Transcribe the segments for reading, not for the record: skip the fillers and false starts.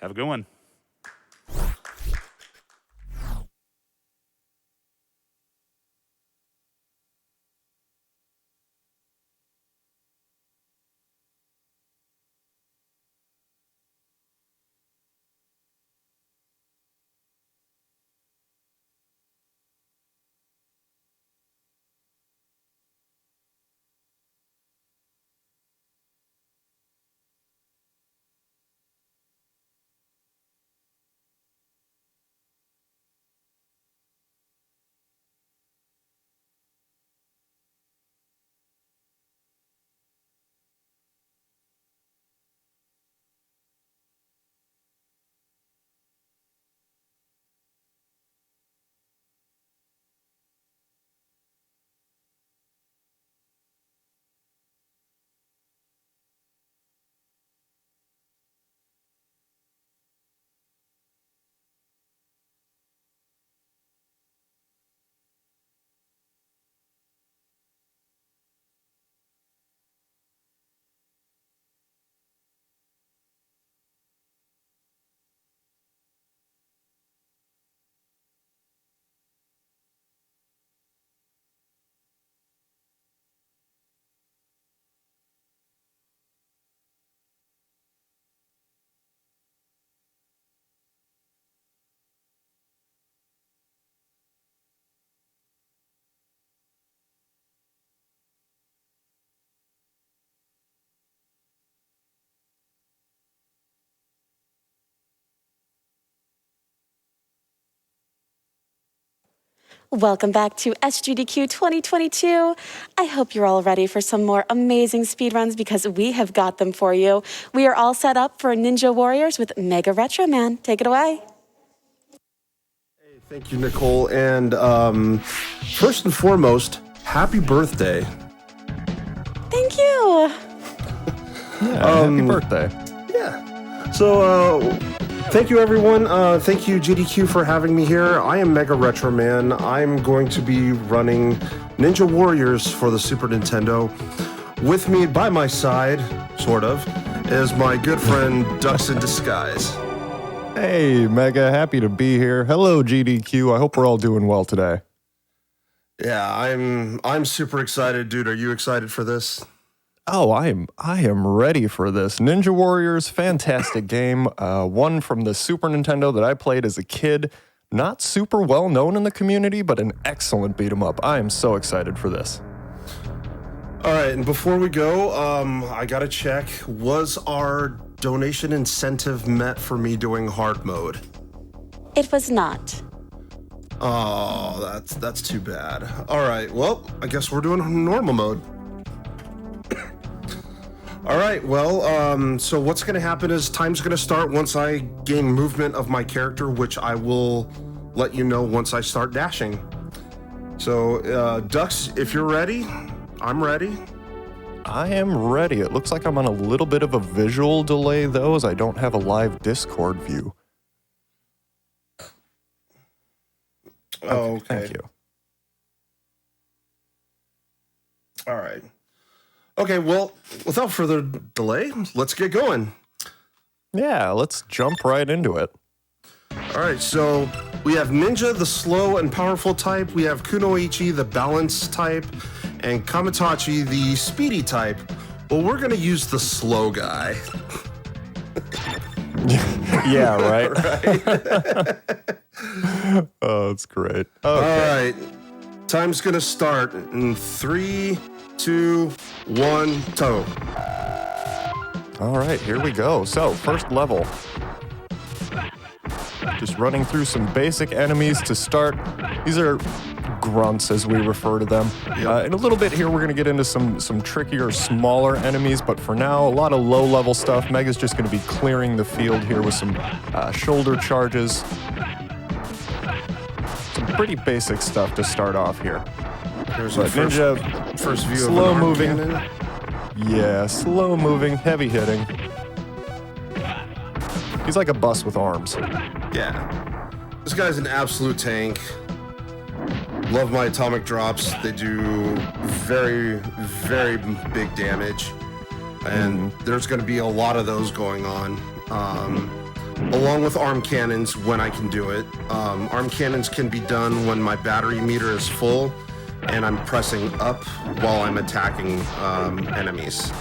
Have a good one. Welcome back to SGDQ 2022. I hope you're all ready for some more amazing speedruns because we have got them for you. We are all set up for Ninja Warriors with Mega RetroMan. Take it away. Hey, thank you, Nichole. And first and foremost, happy birthday. Thank you. Happy birthday. Yeah. So, thank you, everyone. Thank you, GDQ, for having me here. I am Mega RetroMan. I'm going to be running Ninja Warriors for the Super Nintendo. With me by my side, sort of, is my good friend ducksindisguise. Hey, Mega, happy to be here. Hello, GDQ. I hope we're all doing well today. Yeah, I'm super excited, dude. Are you excited for this? Oh, I am ready for this. Ninja Warriors, fantastic game. One from the Super Nintendo that I played as a kid. Not super well known in the community, but an excellent beat 'em up. I am so excited for this. All right, and before we go, I gotta check. Was our donation incentive met for me doing hard mode? It was not. Oh, that's too bad. All right, well, I guess we're doing normal mode. All right, well, so what's going to happen is time's going to start once I gain movement of my character, which I will let you know once I start dashing. So, Ducks, if you're ready, I'm ready. I am ready. It looks like I'm on a little bit of a visual delay, though, as I don't have a live Discord view. Oh, okay. Thank you. All right. Okay, well, without further delay, let's get going. Yeah, let's jump right into it. All right, so we have Ninja, the slow and powerful type. We have Kunoichi, the balanced type, and Kamitachi, the speedy type. Well, we're going to use the slow guy. Yeah, right? Right. Oh, that's great. Okay. All right, time's going to start in 3, 2, 1, toe. All right, here we go. So, first level. Just running through some basic enemies to start. These are grunts, as we refer to them. In a little bit here, we're going to get into some trickier, smaller enemies, but for now, a lot of low-level stuff. Mega's just going to be clearing the field here with some shoulder charges. Some pretty basic stuff to start off here. There's But a Ninja, first view slow of an arm moving. cannon. Yeah, slow moving, heavy hitting. He's like a bus with arms. Yeah. This guy's an absolute tank. Love my atomic drops. They do very, very big damage. And there's going to be a lot of those going on. along with arm cannons when I can do it. Arm cannons can be done when my battery meter is full and I'm pressing up while I'm attacking enemies.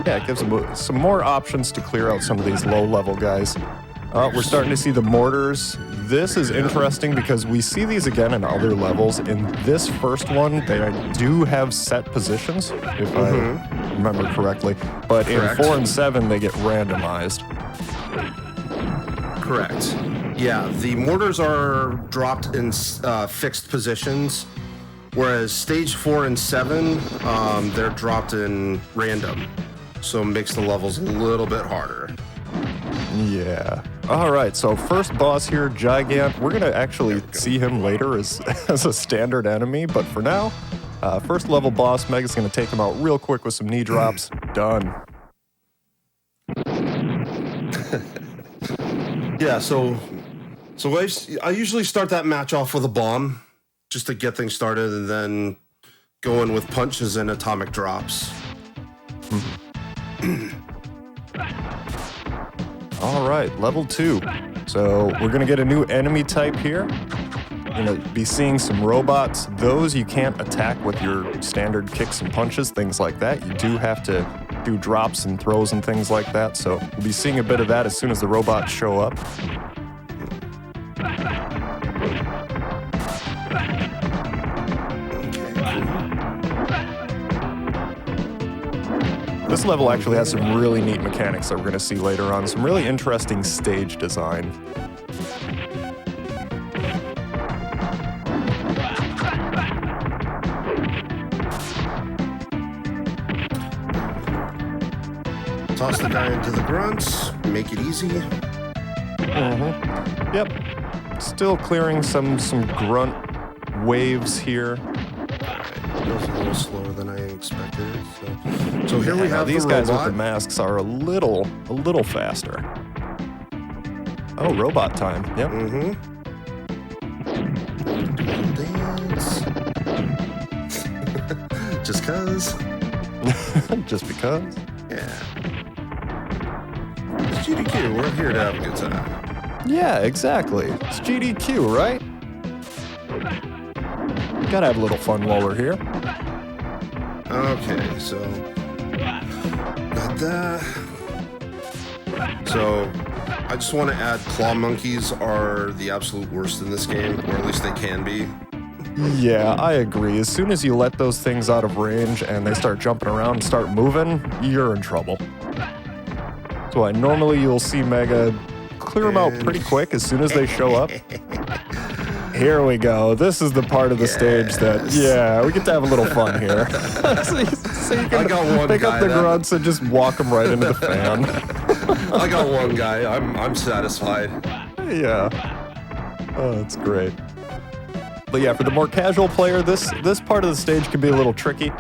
Yeah, it gives them some more options to clear out some of these low-level guys. We're starting to see the mortars. This is interesting because we see these again in other levels. In this first one, they do have set positions, if I remember correctly. But Correct. in 4 and 7, they get randomized. Correct. Yeah, the mortars are dropped in fixed positions, whereas stage 4 and 7, they're dropped in random. So it makes the levels a little bit harder. Yeah. All right, so first boss here, Gigant. We're going to actually see him later as a standard enemy, but for now, first level boss, Mega's going to take him out real quick with some knee drops. Done. Yeah, so I usually start that match off with a bomb just to get things started and then go in with punches and atomic drops. All right, level 2. So we're going to get a new enemy type here. We're going to be seeing some robots. Those you can't attack with your standard kicks and punches, things like that. You do have to do drops and throws and things like that. So we'll be seeing a bit of that as soon as the robots show up. This level actually has some really neat mechanics that we're going to see later on. Some really interesting stage design. Toss the guy into the grunts, make it easy. Yep. Still clearing some grunt waves here. It was a little slower than I expected. So here we have these the guys robot. with the masks are a little faster. Oh, robot time. Yep. Dance. Just cause. Just because. Yeah. It's GDQ. We're here to have a good time. Yeah, exactly. It's GDQ, right? Gotta have a little fun while we're here. Okay, so got that. So I just want to add claw monkeys are the absolute worst in this game, or at least they can be. Yeah, I agree. As soon as you let those things out of range and they start jumping around and start moving, you're in trouble. That's why normally you'll see Mega clear them out pretty quick as soon as they show up. Here we go. This is the part of the stage that, yeah, we get to have a little fun here. so you can I got one pick guy up the that- grunts and just walk them right into the fan. I got one guy. I'm satisfied. Yeah. Oh, that's great. But yeah, for the more casual player, this part of the stage can be a little tricky,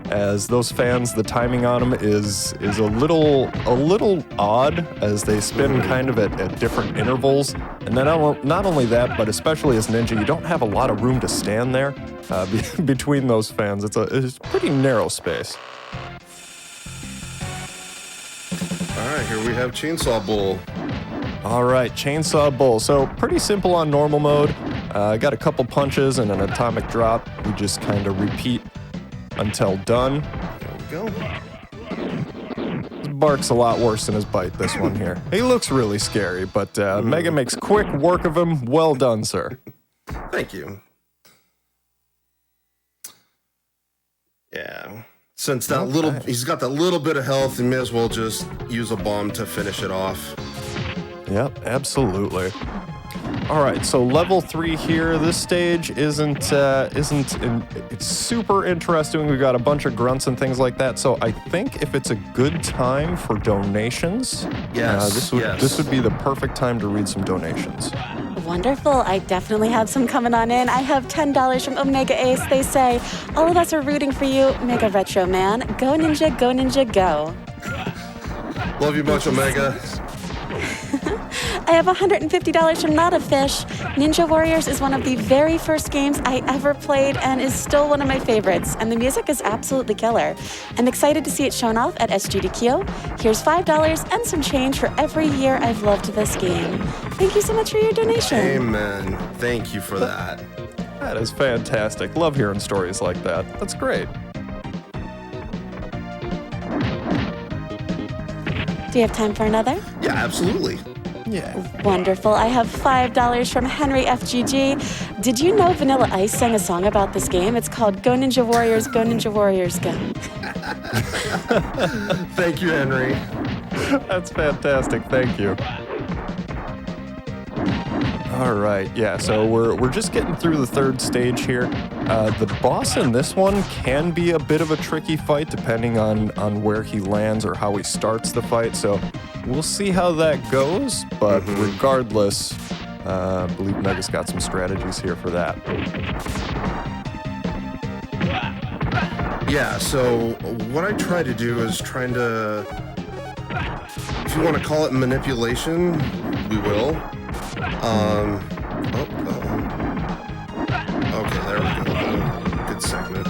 as those fans, the timing on them is a little odd as they spin kind of at different intervals. And then not only that, but especially as Ninja, you don't have a lot of room to stand there between those fans. It's a pretty narrow space. All right, here we have Chainsaw Bull. All right, Chainsaw Bull. So pretty simple on normal mode. Got a couple punches and an atomic drop. We just kind of repeat until done. There we go. His bark's a lot worse than his bite, this one here. He looks really scary, but Mega makes quick work of him. Well done, sir. Thank you. Yeah. Since that he's got that little bit of health, he may as well just use a bomb to finish it off. Yep, absolutely. All right, so level 3 here. This stage it's super interesting. We've got a bunch of grunts and things like that. So I think if it's a good time for donations, Yes, this would be the perfect time to read some donations. Wonderful. I definitely have some coming on in. I have $10 from Omega Ace. They say, all of us are rooting for you, Mega Retro Man. Go Ninja, go Ninja, go. Love you much, Omega. I have $150 from Not a Fish. Ninja Warriors is one of the very first games I ever played and is still one of my favorites, and the music is absolutely killer. I'm excited to see it shown off at SGDQ. Here's $5 and some change for every year I've loved this game. Thank you so much for your donation. Amen. Thank you for that. That is fantastic. Love hearing stories like that. That's great. Do you have time for another? Yeah, absolutely. Yeah. Wonderful. I have $5 from Henry FGG. Did you know Vanilla Ice sang a song about this game? It's called Go Ninja Warriors, Go Ninja Warriors, Go. Thank you, Henry. That's fantastic. Thank you. All right, yeah, so we're just getting through the third stage here. The boss in this one can be a bit of a tricky fight depending on where he lands or how he starts the fight, so we'll see how that goes, but regardless, I believe Mega's got some strategies here for that. Yeah, so what I try to do is trying to, if you want to call it manipulation, we will. Okay, there we go. Good segment.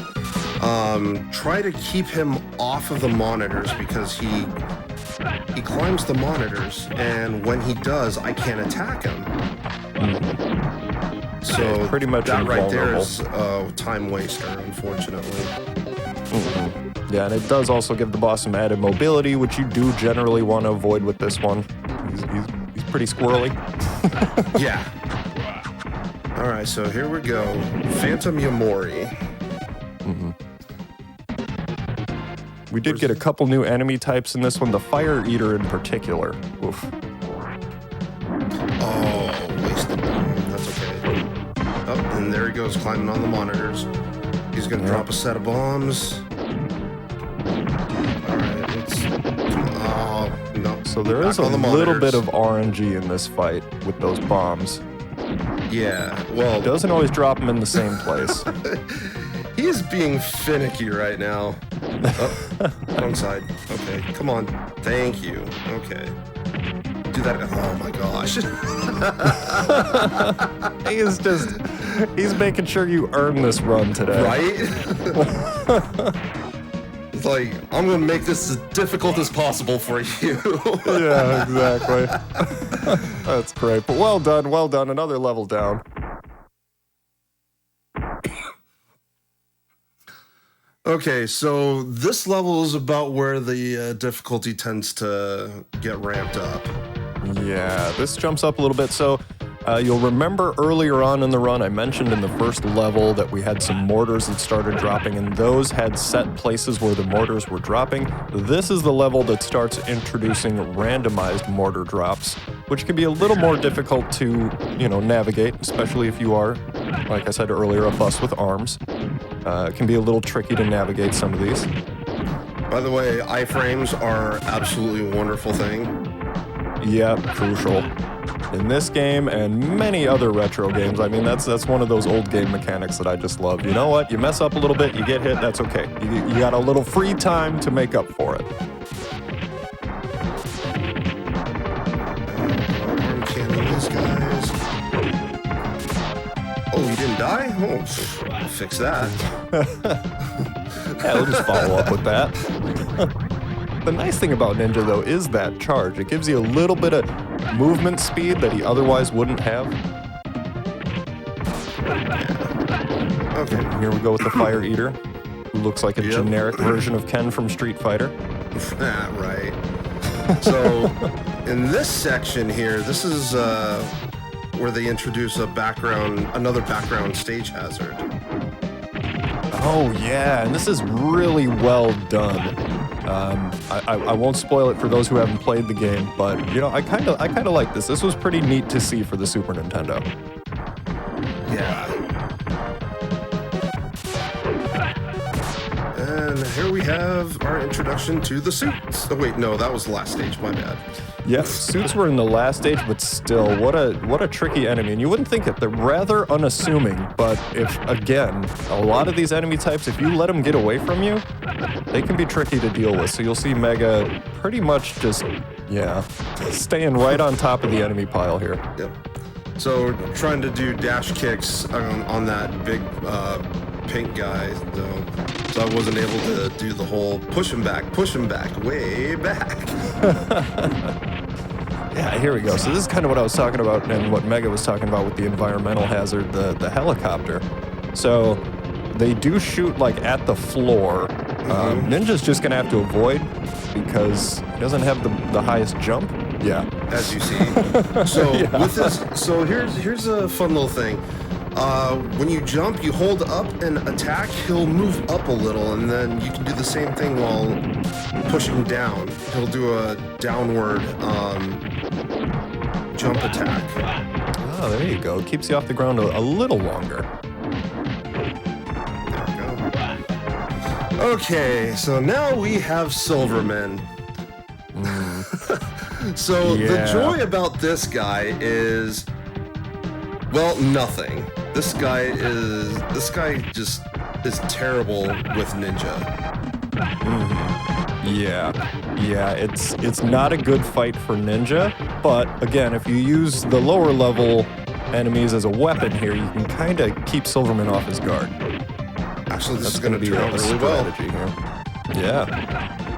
Try to keep him off of the monitors because he climbs the monitors, and when he does, I can't attack him. So pretty much that right there invulnerable. is a time waster, unfortunately. Yeah, and it does also give the boss some added mobility, which you do generally want to avoid with this one. He's pretty squirrely. Yeah. All right, so here we go. Phantom Yamori. We did get a couple new enemy types in this one, the Fire Eater in particular. Oof. Oh, wasted. That's okay. Oh, and there he goes, climbing on the monitors. He's gonna drop a set of bombs. All right, let's. Oh no. So there is a Back on the little monitors. bit of RNG in this fight with those bombs. Yeah. Well, Doesn't always drop them in the same place. he is being finicky right now. Oh, wrong side. Okay, come on. Thank you. Okay. Do that. Oh my gosh. He's making sure you earn this run today. Right? It's like, I'm gonna make this as difficult as possible for you. Yeah, exactly. That's great. But well done. Another level down. Okay, so this level is about where the difficulty tends to get ramped up. Yeah, this jumps up a little bit. So you'll remember earlier on in the run, I mentioned in the first level that we had some mortars that started dropping, and those had set places where the mortars were dropping. This is the level that starts introducing randomized mortar drops, which can be a little more difficult to, navigate, especially if you are, like I said earlier, a bus with arms. It can be a little tricky to navigate some of these. By the way, iframes are absolutely a wonderful thing. Yeah, crucial. In this game and many other retro games, I mean, that's one of those old game mechanics that I just love. You know what? You mess up a little bit, you get hit, that's okay. You got a little free time to make up for it. Arm cannon these guys. Oh, you didn't die? Oh, fix that. Yeah, we'll just follow up with that. The nice thing about Ninja, though, is that charge. It gives you a little bit of movement speed that he otherwise wouldn't have. Okay. Here we go with the Fire Eater, who looks like a generic version of Ken from Street Fighter. Right. So, in this section here, this is where they introduce another background stage hazard. Oh yeah, and this is really well done. I won't spoil it for those who haven't played the game, but I kind of like this. This was pretty neat to see for the Super Nintendo. Yeah. And here we have our introduction to the suits. Oh wait, no, that was the last stage. My bad. Yeah, suits were in the last stage, but still, what a tricky enemy. And you wouldn't think it. They're rather unassuming, but again, a lot of these enemy types, if you let them get away from you, they can be tricky to deal with. So you'll see Mega pretty much just, Yeah. Staying right on top of the enemy pile here. Yep. So trying to do dash kicks on that big pink guy, though. So I wasn't able to do the whole push him back, way back. Yeah, here we go. So this is kind of what I was talking about and what Mega was talking about with the environmental hazard, the helicopter. So they do shoot like at the floor. Ninja's just gonna have to avoid because he doesn't have the highest jump. Yeah, as you see. So with this, so here's a fun little thing. When you jump, you hold up and attack. He'll move up a little, and then you can do the same thing while pushing down. He'll do a downward jump attack. Oh, there you go. Keeps you off the ground a little longer. Okay, so now we have Silverman. So the joy about this guy is, well, nothing. This guy just is terrible with Ninja. Yeah, it's not a good fight for Ninja, but again, if you use the lower level enemies as a weapon here, you can kind of keep Silverman off his guard. Actually, this is going to be turn out really well. Here. Yeah.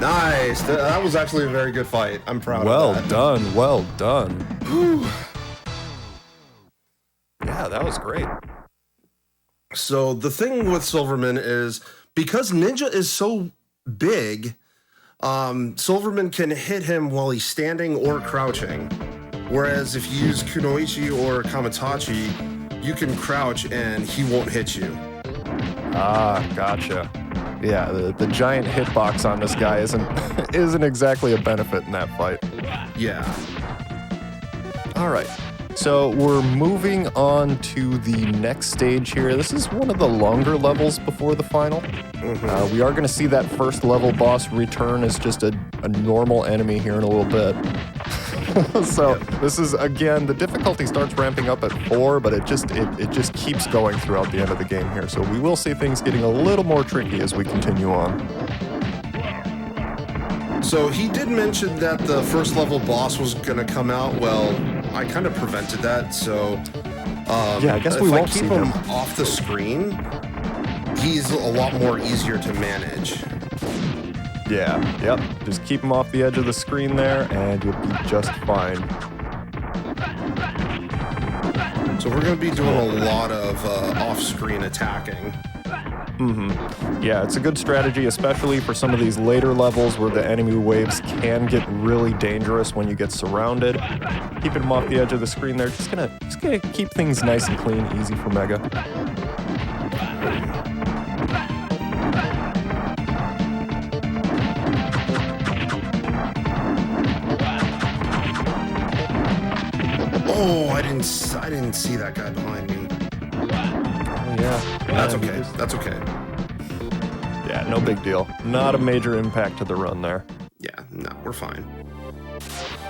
Nice. That was actually a very good fight. I'm proud of that. Well done. Yeah, that was great. So the thing with Silverman is because Ninja is so big, Silverman can hit him while he's standing or crouching. Whereas if you use Kunoichi or Kamitachi, you can crouch and he won't hit you. Ah, gotcha. Yeah, the giant hitbox on this guy isn't exactly a benefit in that fight. Yeah. All right. So we're moving on to the next stage here. This is one of the longer levels before the final. We are going to see that first level boss return as just a normal enemy here in a little bit. So this is, again, the difficulty starts ramping up at 4, but it just keeps going throughout the end of the game here. So we will see things getting a little more tricky as we continue on. So he did mention that the first level boss was going to come out. Well, I kind of prevented that. So yeah, I guess we won't see him. If I keep him off the screen, he's a lot more easier to manage. Yeah, yep. Just keep him off the edge of the screen there, and you'll be just fine. So we're going to be doing a lot of off-screen attacking. Yeah, it's a good strategy, especially for some of these later levels where the enemy waves can get really dangerous when you get surrounded. Keeping them off the edge of the screen there, just gonna keep things nice and clean, easy for Mega. Oh, I didn't see that guy behind me. Oh, yeah. That's okay. That's okay. Yeah, no big deal. Not a major impact to the run there. Yeah, no, we're fine.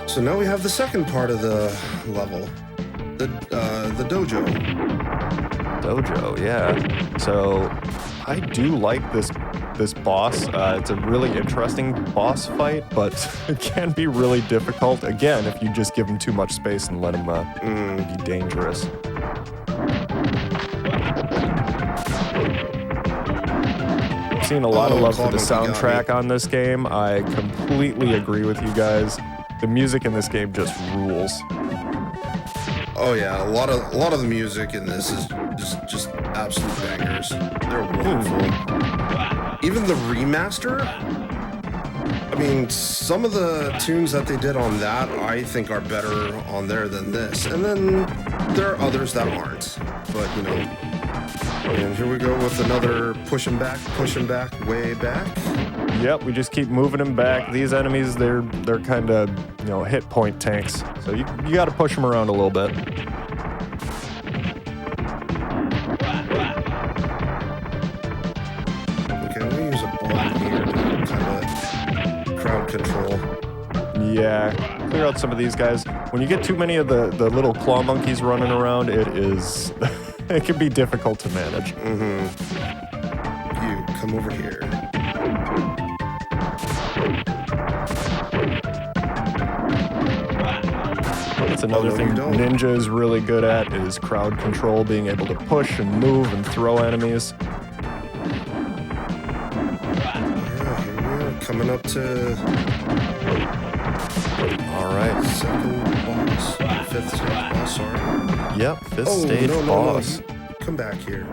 So now we have the second part of the level, the dojo. Dojo, yeah. So I do like this boss. It's a really interesting boss fight, but it can be really difficult, again, if you just give him too much space and let him be dangerous. I've seen a lot of love for the soundtrack on this game. I completely agree with you guys. The music in this game just rules. Oh yeah, a lot of the music in this is just absolute bangers. They're wonderful. Even the remaster, I mean, some of the tunes that they did on that I think are better on there than this. And then there are others that aren't. But, you know, and here we go with another push him back, way back. Yep, we just keep moving him back. These enemies, they're kind of, you know, hit point tanks. So you got to push them around a little bit. Control. Yeah, clear out some of these guys. When you get too many of the little claw monkeys running around, it can be difficult to manage. You come over here. That's another no, thing you don't. Ninja is really good at is crowd control, being able to push and move and throw enemies. Yeah, here we are, coming up to All right. second boss, fifth stage boss, sorry. Yep, fifth stage boss. No. Come back here.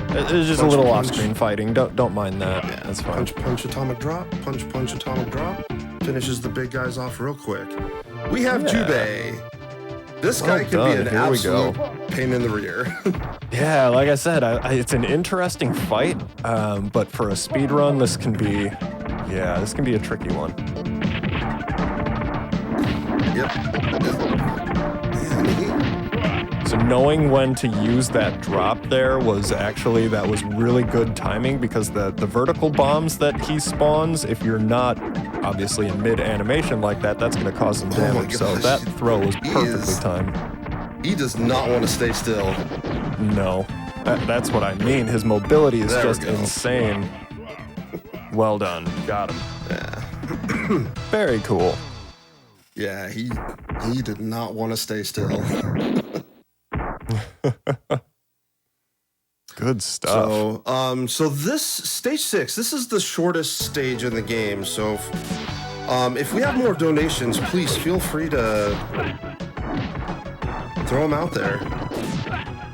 It's just Punch, a little punch. off-screen fighting. Don't mind that. Yeah, That's fine. punch, atomic drop. Punch, atomic drop. Finishes the big guys off real quick. We have Jubei. This guy can done. be an Here we go. absolute pain in the rear. Yeah, like I said, it's an interesting fight, but for a speed run, this can be a tricky one. Yep. So knowing when to use that drop there was really good timing, because the vertical bombs that he spawns, if you're not obviously in mid animation like that, that's going to cause some damage. So gosh. that throw was perfectly timed. He does not want to stay still. No, that's what I mean. His mobility is There we just go. insane. Well done. Got him. Yeah. Very cool. Yeah, he did not want to stay still. Good stuff. So this stage 6, this is the shortest stage in the game. So if we have more donations, please feel free to throw them out there.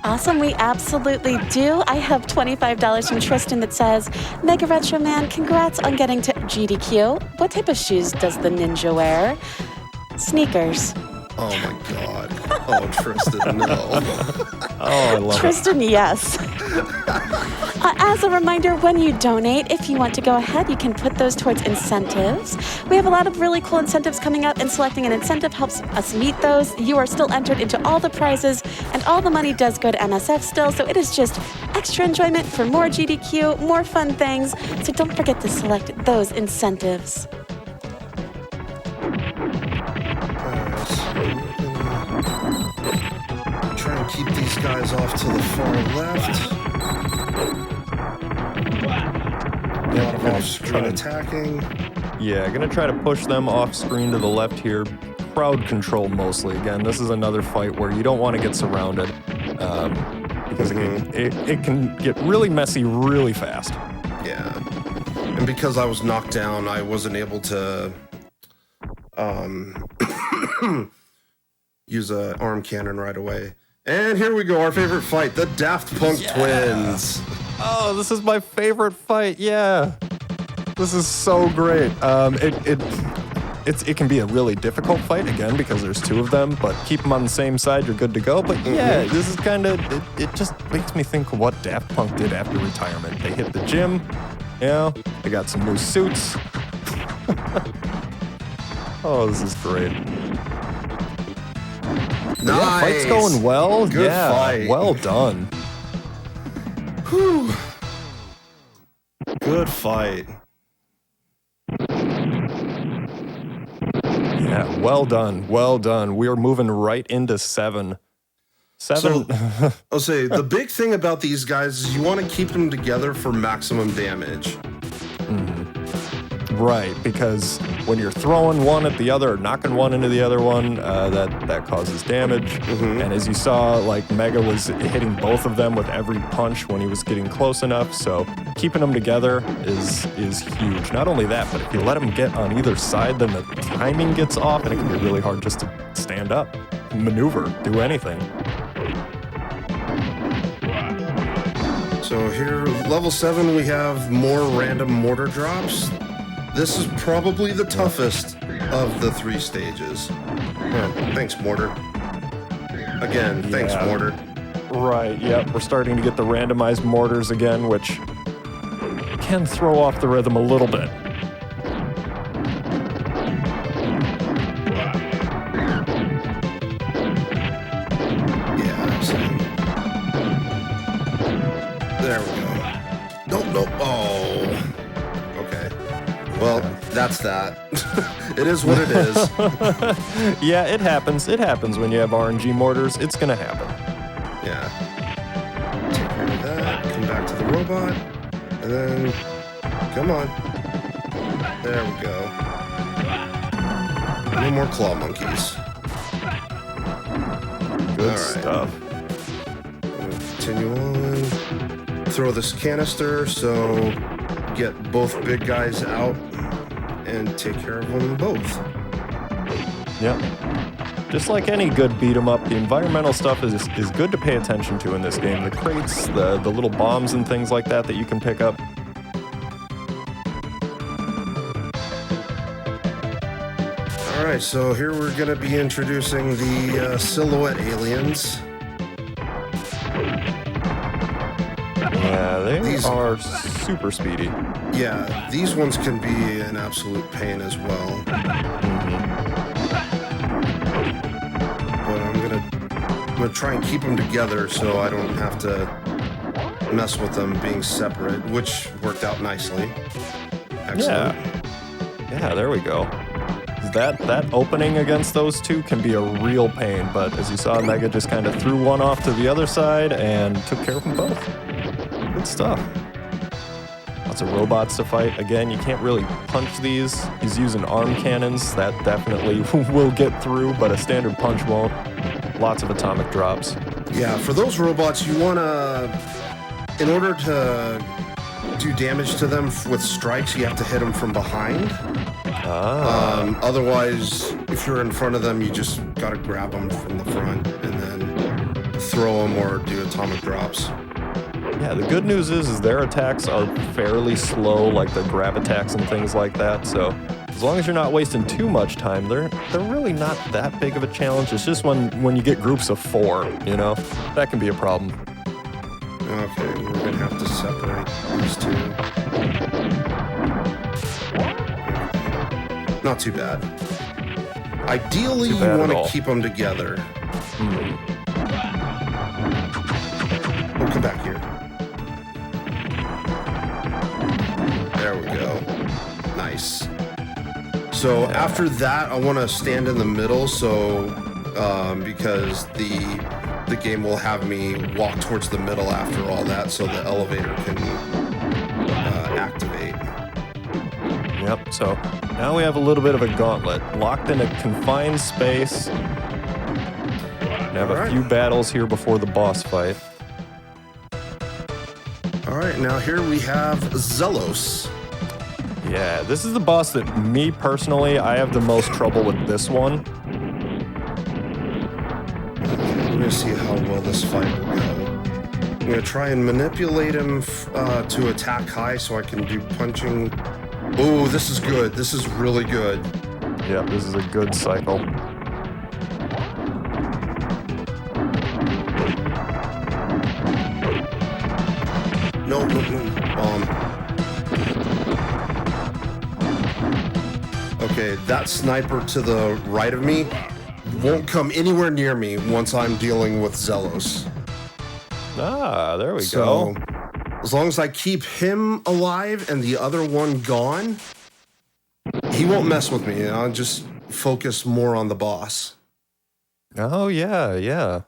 Awesome, we absolutely do. I have $25 from Tristan that says, Mega Retro Man, congrats on getting to GDQ. What type of shoes does the ninja wear? Sneakers. Oh my god. Oh, Tristan, no. Oh, I love it. Tristan, yes. As a reminder, when you donate, if you want to go ahead, you can put those towards incentives. We have a lot of really cool incentives coming up, and selecting an incentive helps us meet those. You are still entered into all the prizes, and all the money does go to MSF still, so it is just extra enjoyment for more GDQ, more fun things, so don't forget to select those incentives. Alright, so we're gonna try and keep these guys off to the far left. A lot of off-screen attacking. Yeah, gonna try to push them off screen to the left here. Crowd control mostly. Again, this is another fight where you don't want to get surrounded, because it can get really messy really fast. Yeah. And because I was knocked down, I wasn't able to use an arm cannon right away. And here we go, our favorite fight, the Daft Punk twins. Oh, this is my favorite fight. Yeah, this is so great. It can be a really difficult fight again because there's two of them, but keep them on the same side, you're good to go. But yeah, this is kind of it just makes me think of what Daft Punk did after retirement. They hit the gym, they got some new suits. Oh, this is great. Nice. Yeah, fight's going well. Good yeah, fight. Well done. Whew. Good fight. Yeah, well done. Well done. We are moving right into 7. 7. So, I'll say the big thing about these guys is you want to keep them together for maximum damage. Right, because when you're throwing one at the other or knocking one into the other one, that causes damage. And as you saw, like Mega was hitting both of them with every punch when he was getting close enough. So keeping them together is huge. Not only that, but if you let them get on either side, then the timing gets off, and it can be really hard just to stand up, maneuver, do anything. So here, level 7, we have more random mortar drops. This is probably the toughest of the 3 stages. Oh, thanks, mortar. Again, thanks, mortar. Right, yep. We're starting to get the randomized mortars again, which can throw off the rhythm a little bit. Yeah, so. There we go. Nope. Oh. Okay. Well, that's that. It is what it is. Yeah, it happens. It happens when you have RNG mortars. It's gonna happen. Yeah. Take care of that. Come back to the robot. And then, come on. There we go. No more claw monkeys. Good stuff. Continue on. Throw this canister, so get both big guys out and take care of them both. Yep. Just like any good beat 'em up, the environmental stuff is good to pay attention to in this game. The crates, the little bombs and things like that you can pick up. All right, so here we're going to be introducing the silhouette aliens. Yeah, they are super speedy. Yeah, these ones can be an absolute pain as well. But I'm gonna try and keep them together so I don't have to mess with them being separate, which worked out nicely. Excellent. Yeah, there we go. That opening against those two can be a real pain, but as you saw, Mega just kind of threw one off to the other side and took care of them both. Good stuff. Lots of robots to fight. Again, you can't really punch these. He's using arm cannons. That definitely will get through, but a standard punch won't. Lots of atomic drops. Yeah, for those robots, you want to, in order to do damage to them with strikes, you have to hit them from behind. Otherwise, if you're in front of them, you just got to grab them from the front and then throw them or do atomic drops. Yeah, the good news is their attacks are fairly slow, like the grab attacks and things like that. So as long as you're not wasting too much time, they're really not that big of a challenge. It's just when you get groups of 4, you know, that can be a problem. Okay, we're gonna have to separate these two. Not too bad. Ideally, you want to keep them together. Oh, come back here. There we go. Nice. So after that, I want to stand in the middle, so because the game will have me walk towards the middle after all that, so the elevator can activate. Yep, so now we have a little bit of a gauntlet. Locked in a confined space. We have a few battles here before the boss fight. All right, now here we have Zelos. Yeah, this is the boss that me personally, I have the most trouble with this one. We're gonna see how well this fight will go. I'm gonna try and manipulate him to attack high so I can do punching. Oh, this is good. This is really good. Yep, this is a good cycle. No. Okay, that sniper to the right of me won't come anywhere near me once I'm dealing with Zelos. Ah, there we So, go. as long as I keep him alive and the other one gone, he won't mess with me. I'll just focus more on the boss. Oh, yeah.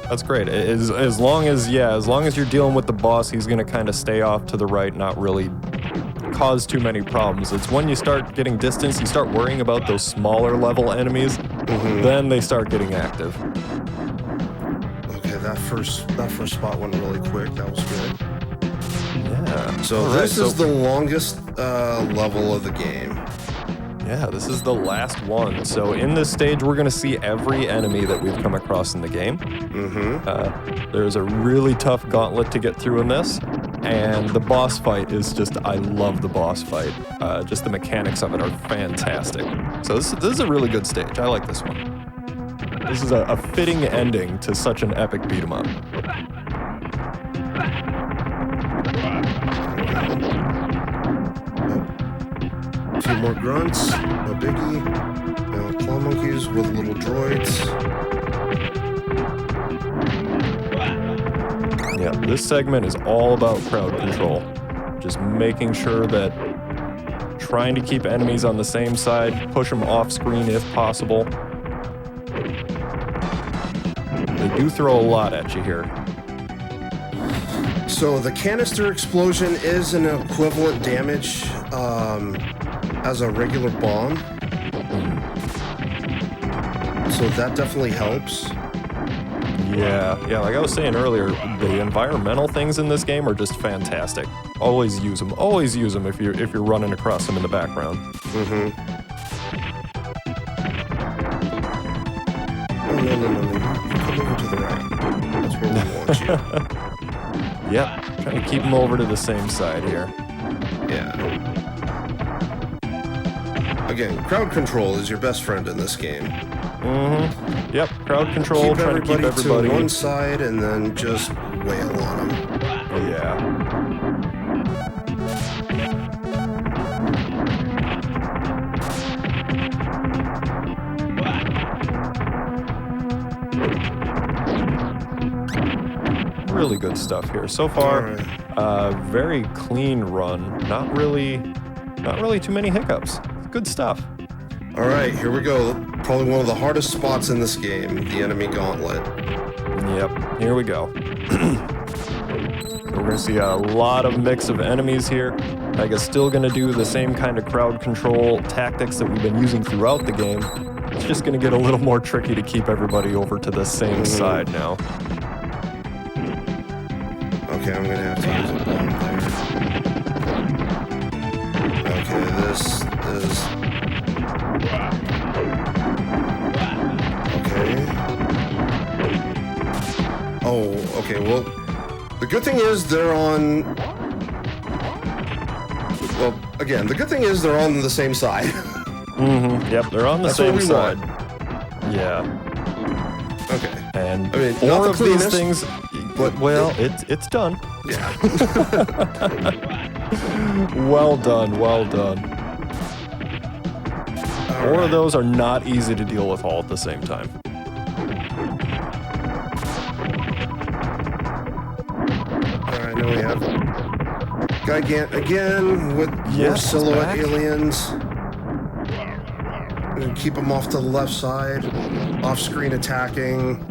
That's great. As long as you're dealing with the boss, he's going to kind of stay off to the right, not really cause too many problems. It's when you start getting distance, you start worrying about those smaller level enemies, then they start getting active. Okay, that first spot went really quick. That was good. Yeah. So this is the longest level of the game. Yeah, this is the last one. So in this stage, we're going to see every enemy that we've come across in the game. There's a really tough gauntlet to get through in this. And the boss fight is just, I love the boss fight. Just the mechanics of it are fantastic. So this is a really good stage. I like this one. This is a fitting ending to such an epic beat 'em up. A few more grunts, no biggie. Now claw monkeys with little droids. Yeah, this segment is all about crowd control. Just making sure that trying to keep enemies on the same side, push them off screen if possible. They do throw a lot at you here. So the canister explosion is an equivalent damage as a regular bomb. so that definitely helps. Yeah, like I was saying earlier, the environmental things in this game are just fantastic. Always use them if you're running across them in the background. Mm-hmm. Oh, no. You come over to the right. That's where we want you. Yep, trying to keep them over to the same side here. Yeah. Again, crowd control is your best friend in this game. Mm-hmm. Yep, crowd control, trying to keep everybody to one side and then just wail on them. Yeah. Really good stuff here. So far, very clean run. Not really too many hiccups. Good stuff. All right, here we go. Probably one of the hardest spots in this game, the enemy gauntlet. Yep, here we go. We're going to see a lot of mix of enemies here. Mega's still going to do the same kind of crowd control tactics that we've been using throughout the game. It's just going to get a little more tricky to keep everybody over to the same side now. Okay, I'm going to have to use a bomb there. Okay, this is... Okay. Oh, okay, well, the good thing is they're on... Well, again, the good thing is they're on the same side. Mm-hmm, yep, they're on the same side. Yeah. Okay. And I mean, four of these things, but well, it's done. Yeah. Well done. Four of those are not easy to deal with all at the same time. Alright, now we have Gigant again with more silhouette aliens. And keep them off to the left side, off-screen attacking,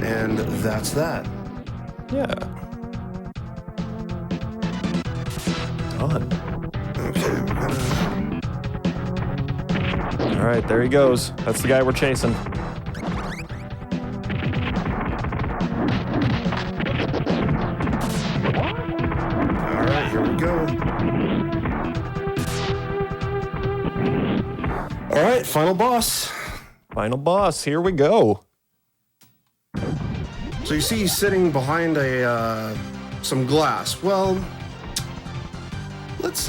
and that's that. Yeah. Done. Okay, we're gonna... All right, there he goes. That's the guy we're chasing. All right, here we go. All right, final boss. Final boss, here we go. So you see he's sitting behind some glass. Well, let's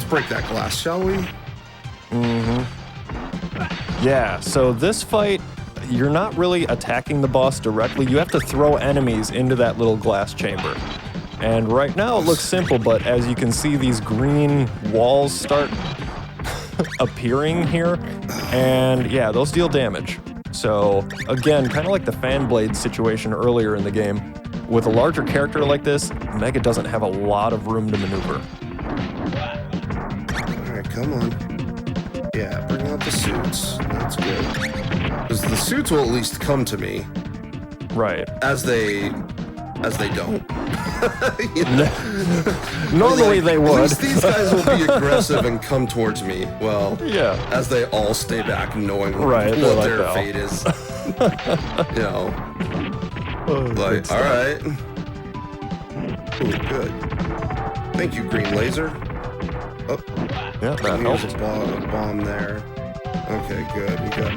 break that glass, shall we? Mm-hmm. Yeah, so this fight, you're not really attacking the boss directly. You have to throw enemies into that little glass chamber. And right now it looks simple, but as you can see, these green walls start appearing here. And yeah, those deal damage. So again, kind of like the fan blade situation earlier in the game, with a larger character like this, Mega doesn't have a lot of room to maneuver. All right, come on. Yeah, bring out the suits. That's good. Because the suits will at least come to me. Right. As they don't. You know? Normally they would. At least these guys will be aggressive and come towards me. Well, yeah. As they all stay back knowing right, what like their fate is. You know. Like, all right. Ooh, good. Thank you, green laser. Oh. Yeah, that helps. There's a bomb there. Okay, good. We got...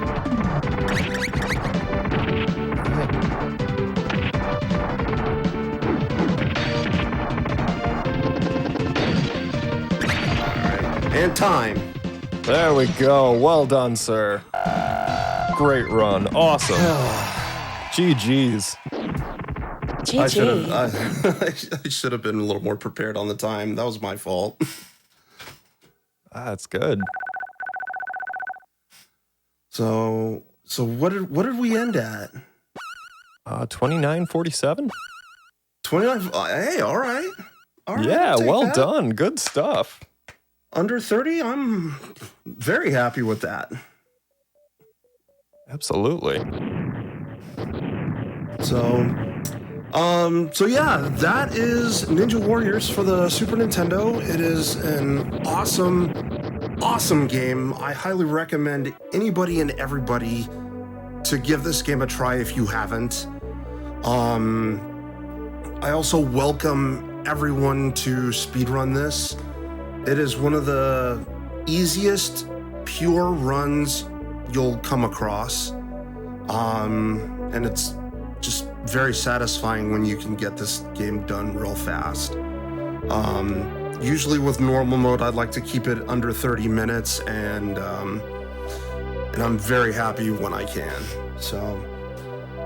And time. There we go. Well done, sir. Great run. Awesome. GG's. GG. I should have been a little more prepared on the time. That was my fault. That's good. So what did we end at? 29:47. 29. Hey, all right. Yeah, well done. Good stuff. Under 30, I'm very happy with that. Absolutely. So yeah, that is Ninja Warriors for the Super Nintendo. It is an awesome game. I highly recommend anybody and everybody to give this game a try if you haven't. I also welcome everyone to speedrun this. It is one of the easiest pure runs you'll come across. And it's just very satisfying when you can get this game done real fast. Usually with normal mode, I'd like to keep it under 30 minutes, and I'm very happy when I can. So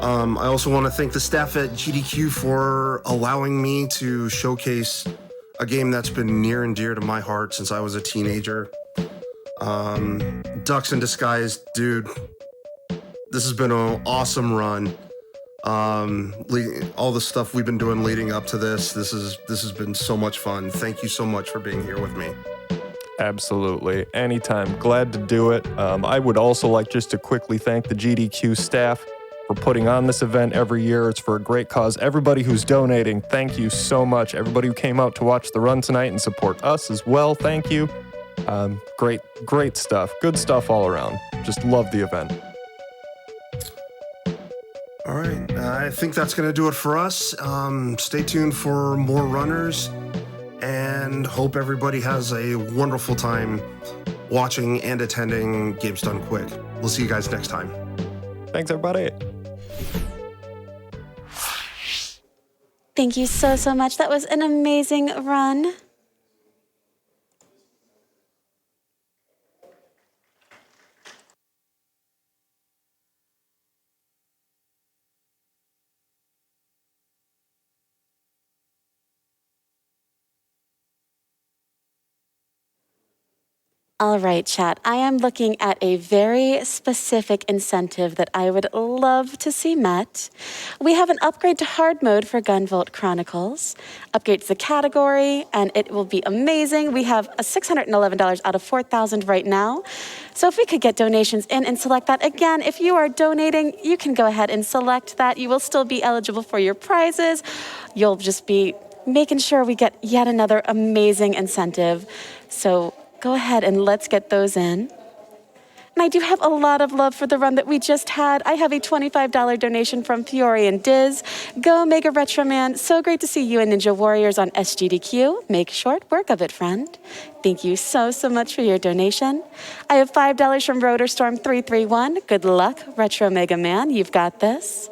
I also want to thank the staff at GDQ for allowing me to showcase a game that's been near and dear to my heart since I was a teenager. Ducks in Disguise, dude, this has been an awesome run. All the stuff we've been doing leading up to this has been so much fun. Thank you so much for being here with me. Absolutely. Anytime. Glad to do it. I would also like just to quickly thank the GDQ staff for putting on this event every year. It's for a great cause. Everybody who's donating, thank you so much. Everybody who came out to watch the run tonight and support us as well, thank you. Great stuff. Good stuff all around. Just love the event. All right, I think that's going to do it for us. Stay tuned for more runners, and hope everybody has a wonderful time watching and attending Games Done Quick. We'll see you guys next time. Thanks, everybody. Thank you so much. That was an amazing run. All right, chat. I am looking at a very specific incentive that I would love to see met. We have an upgrade to hard mode for Gunvolt Chronicles. Upgrades the category, and it will be amazing. We have a $611 out of 4,000 right now. So if we could get donations in and select that. Again, if you are donating, you can go ahead and select that. You will still be eligible for your prizes. You'll just be making sure we get yet another amazing incentive. So go ahead and let's get those in. And I do have a lot of love for the run that we just had. I have a $25 donation from Fiore and Diz. Go Mega RetroMan. So great to see you and Ninja Warriors on SGDQ. Make short work of it, friend. Thank you so much for your donation. I have $5 from RotorStorm331. Good luck, Retro Mega Man. You've got this.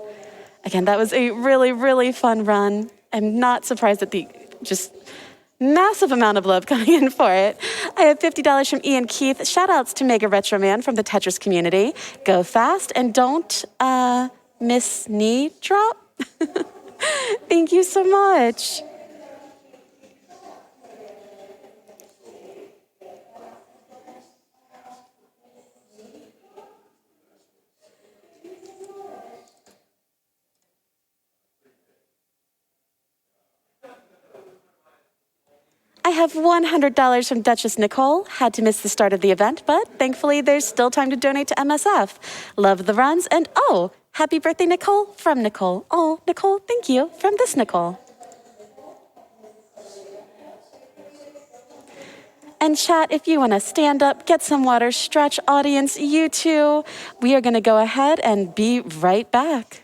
Again, that was a really fun run. I'm not surprised at the just massive amount of love coming in for it. I have $50 from Ian Keith. Shout outs to Mega RetroMan from the Tetris community. Go fast and don't miss knee drop. Thank you so much. I have $100 from Duchess Nichole. Had to miss the start of the event, but thankfully there's still time to donate to MSF. Love the runs, and oh, happy birthday, Nichole, from Nicole. Oh, Nicole, thank you, from this Nicole. And chat, if you want to stand up, get some water, stretch, audience, you too. We are going to go ahead and be right back.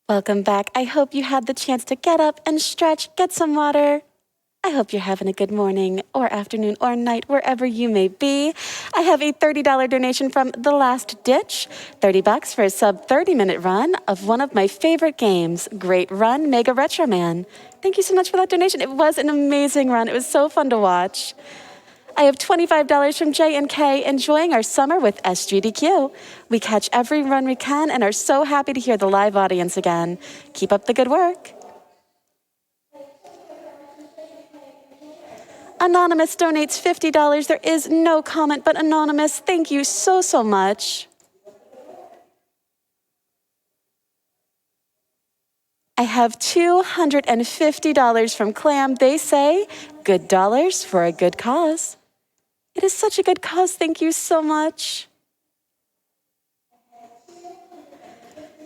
Welcome back. I hope you had the chance to get up and stretch, get some water. I hope you're having a good morning or afternoon or night, wherever you may be. I have a $30 donation from The Last Ditch, $30 for a sub 30-minute run of one of my favorite games. Great run, Mega RetroMan. Thank you so much for that donation. It was an amazing run. It was so fun to watch. I have $25 from J&K, enjoying our summer with SGDQ. We catch every run we can and are so happy to hear the live audience again. Keep up the good work. Anonymous donates $50. There is no comment, but Anonymous, thank you so, so much. I have $250 from Clam. They say, good dollars for a good cause. It is such a good cause. Thank you so much.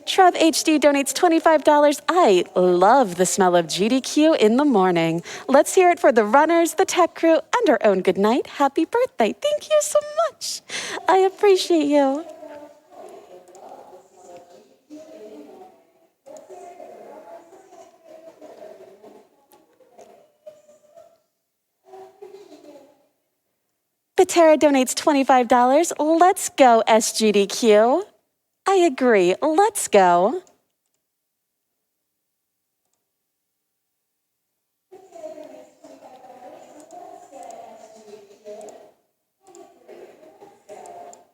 Trev HD donates $25. I love the smell of GDQ in the morning. Let's hear it for the runners, the tech crew, and our own Goodnight. Happy birthday. Thank you so much. I appreciate you. Patera donates $25. Let's go, SGDQ. I agree. Let's go.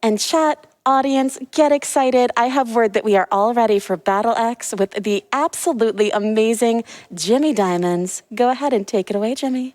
And chat, audience, get excited. I have word that we are all ready for Battle X with the absolutely amazing Jimmy Diamonds. Go ahead and take it away, Jimmy.